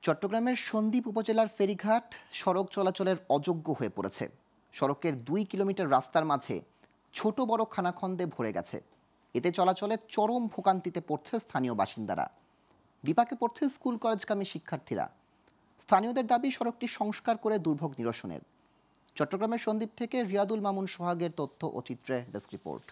চট্টগ্রামের সন্দ্বীপ উপজেলার ফেরিঘাট সড়ক চলাচলের অযোগ্য হয়ে পড়েছে। সড়কের 2 কিলোমিটার রাস্তার মাঝে ছোট বড় খানাখন্দে ভরে গেছে। এতে চলাচলে চরম ভোগান্তিতে পড়ছে স্থানীয় বাসিন্দারা, বিপাকে পড়ছে স্কুল কলেজগামী শিক্ষার্থীরা। স্থানীয়দের দাবি সড়কটি সংস্কার করে দুর্ভোগ নিরসনের। চট্টগ্রামের সন্দ্বীপ থেকে রিয়াদুল মামুন সোহাগের তথ্য ও চিত্রে ডেস্ক রিপোর্ট।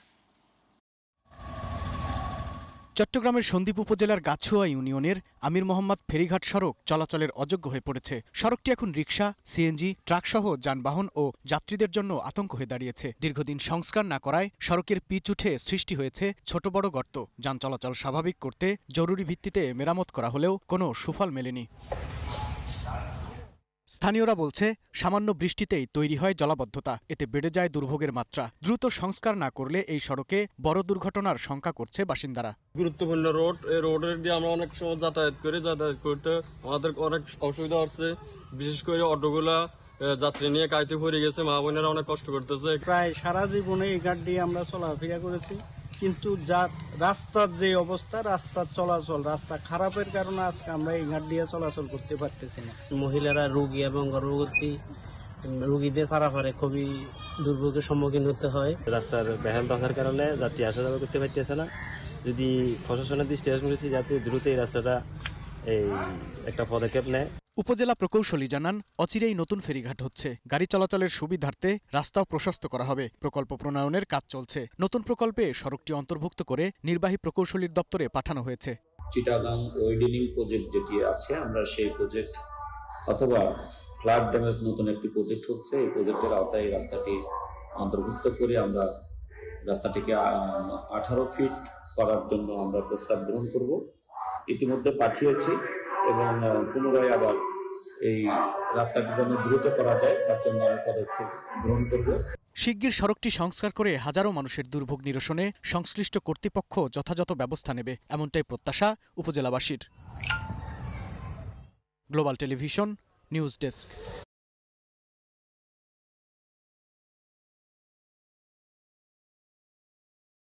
চট্টগ্রামের সন্দ্বীপ উপজেলার গাছুয়া ইউনিয়নের আমির মোহাম্মদ ফেরিঘাট সড়ক চলাচলের অযোগ্য হয়ে পড়েছে। সড়কটি এখন রিকশা, সিএনজি, ট্রাকসহ যানবাহন ও যাত্রীদের জন্য আতঙ্ক হয়ে দাঁড়িয়েছে। দীর্ঘদিন সংস্কার না করায় সড়কের পিচ উঠে সৃষ্টি হয়েছে ছোট বড় গর্ত। যান চলাচল স্বাভাবিক করতে জরুরি ভিত্তিতে মেরামত করা হলেও কোনো সুফল মেলেনি। স্থানীয়রা বলছে, সামান্য বৃষ্টিতেই তৈরি হয় জলাবদ্ধতা, এতে বেড়ে যায় দুর্ভোগের মাত্রা। দ্রুত সংস্কার না করলে এই সড়কে বড় দুর্ঘটনার শঙ্কা করছে বাসিন্দারা। গুরুত্বপূর্ণ রোড, এই রোডের দিয়ে আমরা অনেক সময় যাতায়াত করতে আমাদের অনেক অসুবিধা হচ্ছে। বিশেষ করে অটোগুলা যাত্রী নিয়ে কাইতে পড়ে গেছে, মা বোনেরা অনেক কষ্ট করতেছে। প্রায় সারা জীবনে এই ঘাট দিয়ে আমরা চলাফেরা করেছি, কিন্তু রাস্তার যে অবস্থা, রাস্তার চলাচল, রাস্তা খারাপের কারণে আজকে আমরা এই ঘাট দিয়ে চলাচল করতে পারতেছি না। মহিলারা রোগী এবং গর্ভবতী রোগীদের পারাপারে খুবই দুর্ভোগের সম্মুখীন হতে হয়। রাস্তার বেহাল দশার কারণে যাত্রী আসা যাওয়া করতে পারতেছে না। যদি প্রশাসনের দৃষ্টি আকর্ষণ করেছি যাতে দ্রুত এই রাস্তাটা একটা পদক্ষেপ নেয়। উপজেলা প্রকৌশলী জানান, অচিরেই নতুন ফেরিঘাট হচ্ছে। গাড়ি চলাচলের সুবিধার্থে রাস্তাও প্রশস্ত করা হবে। প্রকল্প প্রণয়নের কাজ চলছে। নতুন প্রকল্পে সড়কটি অন্তর্ভুক্ত করে নির্বাহী প্রকৌশলীর দপ্তরে পাঠানো হয়েছে। চিটাগাং ওয়েডেনিং প্রজেক্ট যেটি আছে, আমরা সেই প্রজেক্ট অথবা ফ্লাড ড্যামেজ নতুন একটি প্রজেক্ট হচ্ছে, এই প্রজেক্টের আওতায় এই রাস্তাটি অন্তর্ভুক্ত করে আমরা রাস্তাটিকে 18 ফিট করার জন্য আমরা প্রস্তাব গ্রহণ করব। ইতিমধ্যে পাঠিয়েছি এবং পুনরায় আবার এই রাস্তাটি যেন দ্রুত করা যায় তার জন্য আমি পদক্ষেপ গ্রহণ করব। শিগগির সড়কটি সংস্কার করে হাজারো মানুষের দুর্ভোগ নিরসনে সংশ্লিষ্ট কর্তৃপক্ষ যথাযথ ব্যবস্থা নেবে, এমনটাই প্রত্যাশা উপজেলাবাসীর। Global television news desk.